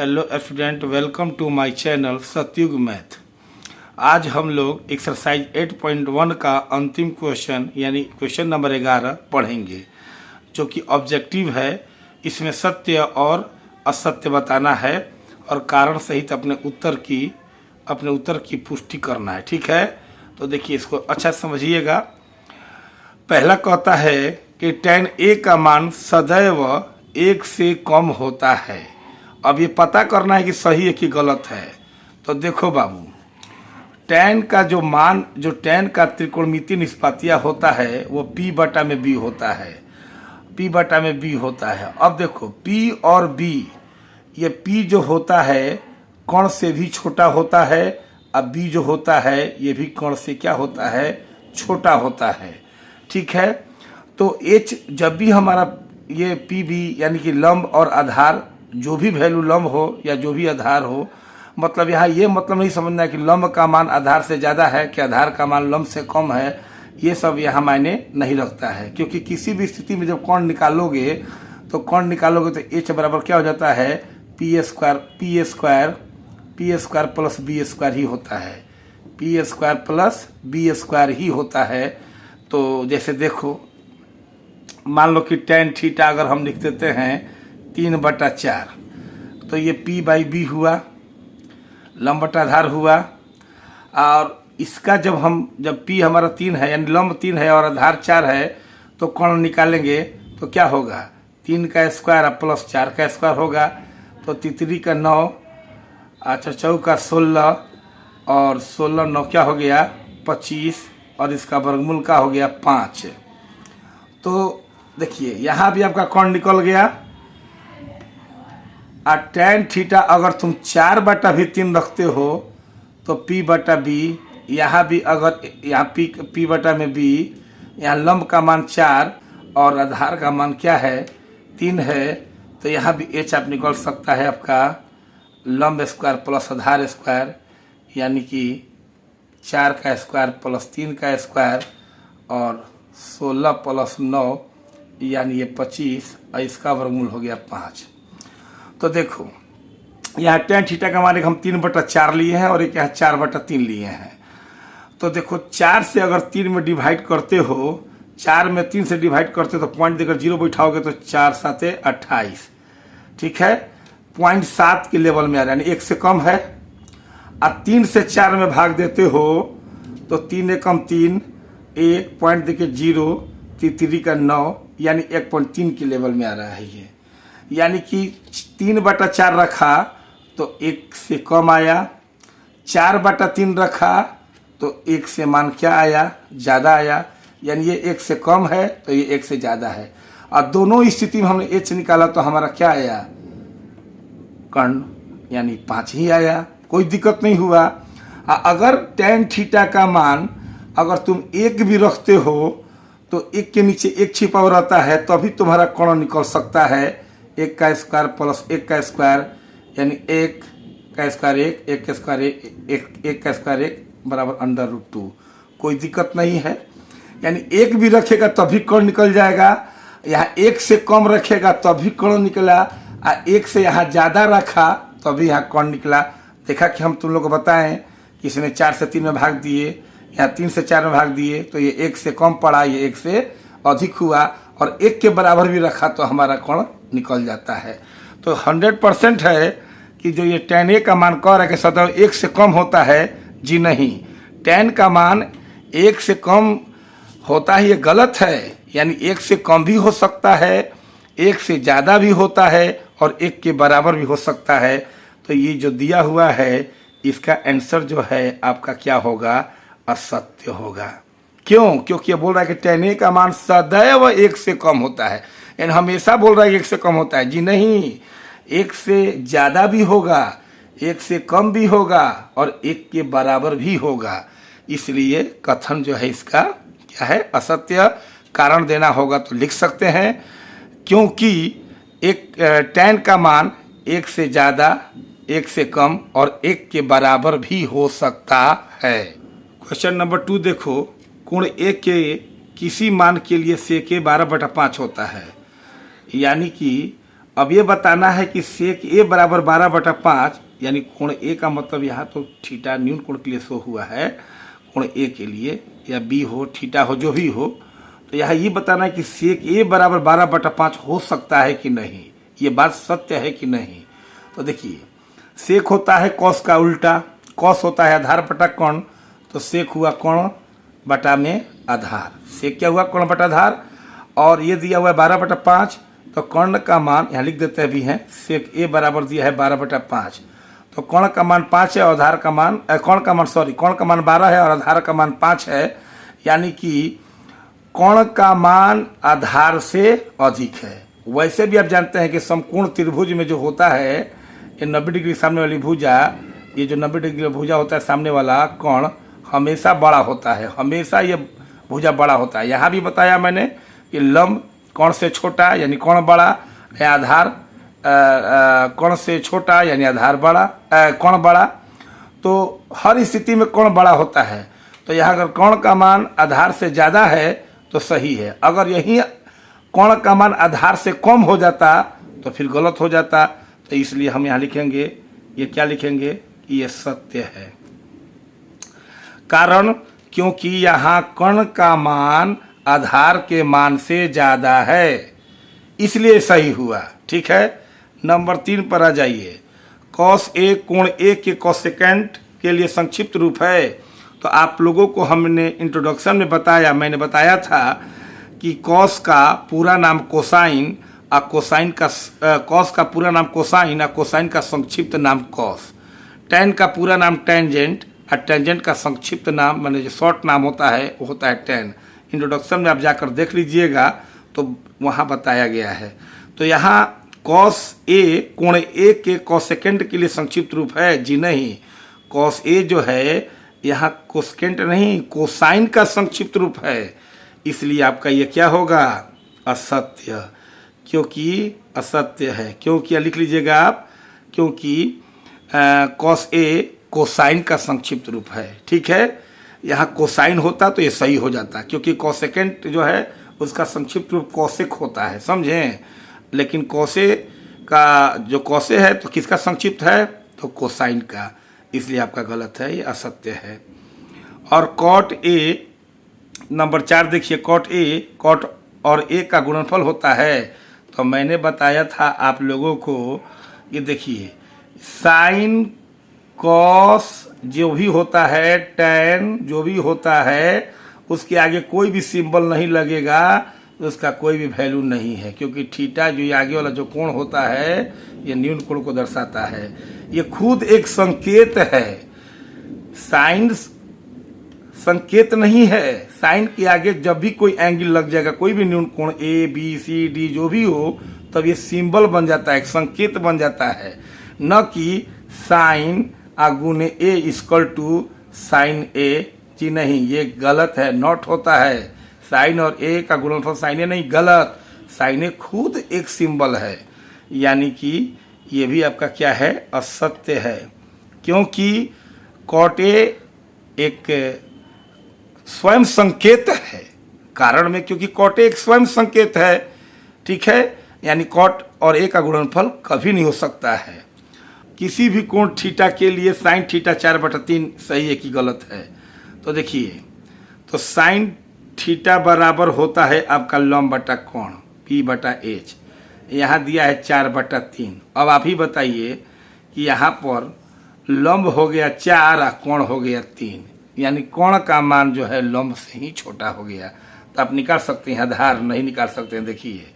Hello student, welcome to my channel Satyug math. आज हम लोग एक्सरसाइज 8.1 का अंतिम क्वेश्चन यानी क्वेश्चन नंबर 11 पढ़ेंगे, जो कि ऑब्जेक्टिव है। इसमें सत्य और असत्य बताना है और कारण सहित अपने उत्तर की पुष्टि करना है। ठीक है, तो देखिए इसको अच्छा समझिएगा। पहला कहता है कि tan a का मान सदैव 1 से कम होता है। अब ये पता करना है कि सही है कि गलत है। तो देखो बाबू, tan का जो मान, जो tan का त्रिकोणमितीय निष्पातीय होता है वो p बटा में b होता है, p बटा में b होता है। अब देखो p और b, ये p जो होता है कण से भी छोटा होता है, अब b जो होता है ये भी कण से क्या होता है, छोटा होता है। ठीक है, तो h जब भी हमारा ये पी बी यानी कि लंब और आधार, जो भी वैल्यू लंब हो या जो भी आधार हो, मतलब यहाँ ये मतलब नहीं समझना है कि लंब का मान आधार से ज़्यादा है कि आधार का मान लंब से कम है। ये सब यहाँ मायने नहीं रखता है, क्योंकि किसी भी स्थिति में जब कण निकालोगे तो h बराबर क्या हो जाता है, P square plus B square ही होता है, P square plus B square ही होता है। तो जैसे देखो, मान लो कि tan थीटा अगर हम लिख देते हैं 3/4, तो ये p बाई बी हुआ, लंब बटा आधार हुआ। और इसका जब p हमारा 3 है यानी लंब 3 है और आधार 4 है, तो कण निकालेंगे तो क्या होगा, 3 का स्क्वायर प्लस 4 का स्क्वायर होगा, तो 3 का 9, अच्छा 4 का 16 और 16 9 क्या हो गया 25, और इसका वर्गमूल का हो गया 5। तो देखिए यहाँ भी आपका कण निकल गया। और tan थीटा अगर तुम 4/3 रखते हो तो p बटा बी, यहाँ भी अगर यहाँ p बटा में b, यहाँ लंब का मान 4 और आधार का मान क्या है 3 है, तो यहाँ भी h आप निकल सकता है आपका लंब स्क्वायर प्लस आधार स्क्वायर, यानी कि 4 का स्क्वायर प्लस 3 का स्क्वायर और 16 प्लस 9 यानी ये 25, और इसका वर्गमूल हो गया 5। तो देखो यहाँ tan थीटा का मान हम 3/4 लिए हैं और एक यहाँ 4/3 लिए हैं। तो देखो 4 से अगर 3 में डिवाइड करते हो, 4 में 3 से डिवाइड करते हो तो पॉइंट देकर 0 बैठाओगे तो 4 7 28। ठीक है, 0.7 के लेवल में आ रहा है, यानी 1 से कम है। और 3 से 4 में भाग देते हो तो 3 एकम 3, 1 पॉइंट देके 0, 3 का 9 यानी 1.3 के लेवल में आ रहा है ये। यानी कि 3/4 रखा तो 1 से कम आया, 4/3 रखा तो 1 से मान क्या आया, ज़्यादा आया, यानी ये 1 से कम है तो ये 1 से ज़्यादा है। और दोनों स्थिति में हमने h निकाला तो हमारा क्या आया, कर्ण यानी 5 ही आया, कोई दिक्कत नहीं हुआ। अगर tan थीटा का मान अगर तुम 1 भी रखते हो तो 1 के नीचे 1 छिपा रहता है, तभी तुम्हारा कर्ण निकल सकता है। 1 का स्क्वायर प्लस 1 का स्क्वायर यानी 1 का स्क्वायर 1 का स्क्वायर 1 का स्क्वायर 1 बराबर √2, कोई दिक्कत नहीं है। यानी 1 भी रखेगा तभी कर्ण निकल जाएगा, यहाँ 1 से कम रखेगा तभी कर्ण निकला, और 1 से यहाँ ज़्यादा रखा तभी यहाँ कर्ण निकला। देखा कि हम तुम लोग को बताएं कि इसने 4 से 3 में भाग दिए, यहाँ 3 से 4 में भाग दिए तो ये 1 से कम पड़ा, ये 1 से अधिक हुआ, और 1 के बराबर भी रखा तो हमारा कर्ण निकल जाता है। तो 100% है कि जो ये tan a का मान कह रहा है कि सदैव 1 से कम होता है, जी नहीं, tan का मान 1 से कम होता है, ये गलत है। यानी 1 से कम भी हो सकता है, 1 से ज़्यादा भी होता है और 1 के बराबर भी हो सकता है। तो ये जो दिया हुआ है इसका आंसर जो है आपका क्या होगा, असत्य होगा। क्यों? क्योंकि ये बोल रहा है कि tan a का मान सदैव 1 से कम होता है, यानी हमेशा बोल रहा है कि 1 से कम होता है, जी नहीं, 1 से ज़्यादा भी होगा, 1 से कम भी होगा और 1 के बराबर भी होगा। इसलिए कथन जो है इसका क्या है, असत्य। कारण देना होगा तो लिख सकते हैं, क्योंकि tan का मान 1 से ज़्यादा, 1 से कम और 1 के बराबर भी हो सकता है। क्वेश्चन नंबर 2 देखो, कोण A के किसी मान के लिए sec 12/5 होता है, यानी कि अब ये बताना है कि सेक ए बराबर 12/5, यानी कोण ए का मतलब यहाँ तो थीटा न्यून कोण के लिए शो हुआ है, कोण ए के लिए या बी हो थीटा हो जो भी हो, तो यहाँ ये बताना है कि सेक ए बराबर 12/5 हो सकता है कि नहीं, ये बात सत्य है कि नहीं। तो देखिए सेक होता है कॉस का उल्टा, कॉस होता है आधार बटा कोण, तो सेक हुआ कोण बटा में आधार, सेक क्या हुआ कोण बटा आधार, और ये दिया हुआ है 12/5, तो कोण का मान यहाँ लिख देते भी हैं, सेक ए बराबर दिया है 12/5, तो कोण का मान 5 है और आधार का मान कोण का मान 12 है और आधार का मान 5 है, यानी कि कोण का मान आधार से अधिक है। वैसे भी आप जानते हैं कि समकोण त्रिभुज में जो होता है ये 90 डिग्री सामने वाली भुजा, ये जो 90 डिग्री भुजा होता है सामने वाला कोण हमेशा बड़ा होता है, हमेशा ये भुजा बड़ा होता है। यहाँ भी बताया मैंने कि लंब कोण से छोटा यानी कोण बड़ा, या आधार कोण से छोटा यानी आधार बड़ा, कोण बड़ा, तो हर स्थिति में कोण बड़ा होता है। तो यहाँ अगर कोण का मान आधार से ज़्यादा है तो सही है, अगर यही कोण का मान आधार से कम हो जाता तो फिर गलत हो जाता। तो इसलिए हम यहाँ लिखेंगे, ये क्या लिखेंगे कि ये सत्य है। कारण क्योंकि यहाँ कोण का मान आधार के मान से ज़्यादा है, इसलिए सही हुआ। ठीक है, नंबर 3 पर आ जाइए। कॉस ए कोण ए के कोसेकेंट के लिए संक्षिप्त रूप है। तो आप लोगों को हमने इंट्रोडक्शन में बताया, मैंने बताया था कि कॉस का पूरा नाम कोसाइन और कोसाइन का कॉस का पूरा नाम कोसाइन और कोसाइन का संक्षिप्त नाम कॉस, टैन का पूरा नाम टेंजेंट और टेंजेंट का संक्षिप्त नाम माने जो शॉर्ट नाम होता है वो होता है टैन। इंट्रोडक्शन में आप जाकर देख लीजिएगा तो वहाँ बताया गया है। तो यहाँ कॉस ए कोण ए के कोसेकेंट के लिए संक्षिप्त रूप है जी नहीं, कॉस ए जो है यहाँ कोसेकेंट नहीं कोसाइन का संक्षिप्त रूप है, इसलिए आपका ये क्या होगा असत्य, क्योंकि असत्य है। क्योंकि लिख लीजिएगा आप, क्योंकि कॉस ए कोसाइन का संक्षिप्त रूप है। ठीक है, यहाँ कोसाइन होता तो ये सही हो जाता, क्योंकि कोसेकेंट जो है उसका संक्षिप्त रूप कौशिक होता है, समझें। लेकिन कौसे का जो कौसे है तो किसका संक्षिप्त है, तो कोसाइन का, इसलिए आपका गलत है, ये असत्य है। और कॉट ए नंबर 4 देखिए, कॉट ए कॉट और ए का गुणनफल होता है। तो मैंने बताया था आप लोगों को, ये देखिए साइन कॉस जो भी होता है, टैन जो भी होता है, उसके आगे कोई भी सिंबल नहीं लगेगा, उसका कोई भी वैल्यू नहीं है, क्योंकि थीटा जो ये आगे वाला जो कोण होता है ये न्यून कोण को दर्शाता है, ये खुद एक संकेत है। साइन संकेत नहीं है, साइन के आगे जब भी कोई एंगल लग जाएगा, कोई भी न्यून कोण ए बी सी डी जो भी हो, तब ये सिंबल बन जाता है, एक संकेत बन जाता है, न कि साइन गुणे ए इक्वल टू साइन ए जी नहीं, ये गलत है, नॉट होता है। साइन और ए का गुणनफल साइन ए नहीं, गलत, साइन ए खुद एक सिंबल है, यानी कि ये भी आपका क्या है असत्य है, क्योंकि कॉट ए एक स्वयं संकेत है कारण में, क्योंकि कॉट ए एक स्वयं संकेत है। ठीक है, यानी कॉट और ए का गुणनफल कभी नहीं हो सकता है। किसी भी कोण थीटा के लिए साइन थीटा 4/3 सही है कि गलत है। तो देखिए, तो साइन थीटा बराबर होता है आपका लंब बटा कोण P/H, यहाँ दिया है 4/3। अब आप ही बताइए कि यहाँ पर लंब हो गया 4 और कोण हो गया 3, यानी कोण का मान जो है लंब से ही छोटा हो गया। तो आप निकाल सकते हैं, आधार नहीं निकाल सकते हैं। देखिए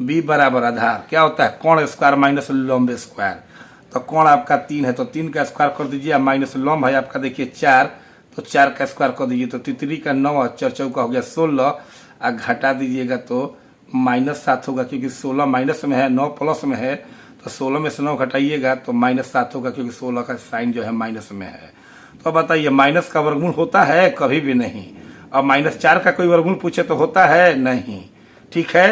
B बराबर आधार क्या होता है, कोण स्क्वायर माइनस लंब स्क्वायर। तो कोण आपका 3 है तो 3 का स्क्वायर कर दीजिए, माइनस लंब है आपका देखिए 4, तो 4 का स्क्वायर कर दीजिए, तो 3 का 9, 4 चौका हो गया 16, और घटा दीजिएगा तो -7 होगा, क्योंकि 16 माइनस में है, 9 प्लस में है, तो 16 में से 9 घटाइएगा तो -7 होगा, क्योंकि 16 का साइन जो है माइनस में है। तो बताइए माइनस का वर्गमूल होता है, कभी भी नहीं। अब -4 का कोई वर्गमूल पूछे तो होता है नहीं। ठीक है,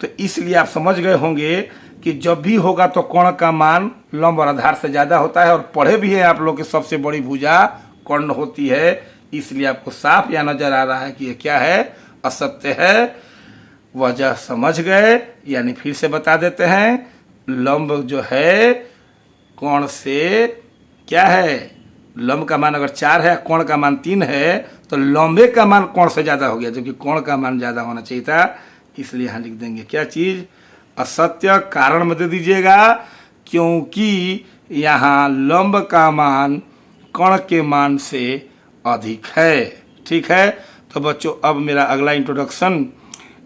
तो इसलिए आप समझ गए होंगे कि जब भी होगा तो कोण का मान लंब और आधार से ज़्यादा होता है, और पढ़े भी है आप लोग की सबसे बड़ी भुजा कर्ण होती है, इसलिए आपको साफ यह नजर आ रहा है कि ये क्या है असत्य है। वजह समझ गए, यानी फिर से बता देते हैं, लंब जो है कोण से क्या है, लंब का मान अगर 4 है, कोण का मान 3 है, तो लंबे का मान कोण से ज़्यादा हो गया, जबकि कोण का मान ज़्यादा होना चाहिए था। इसलिए यहाँ लिख देंगे क्या चीज़, असत्य। कारण में दे दीजिएगा क्योंकि यहाँ लंब का मान कोण के मान से अधिक है। ठीक है, तो बच्चों अब मेरा अगला इंट्रोडक्शन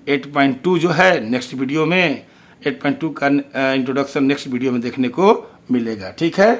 8.2 जो है नेक्स्ट वीडियो में, 8.2 का इंट्रोडक्शन नेक्स्ट वीडियो में देखने को मिलेगा। ठीक है।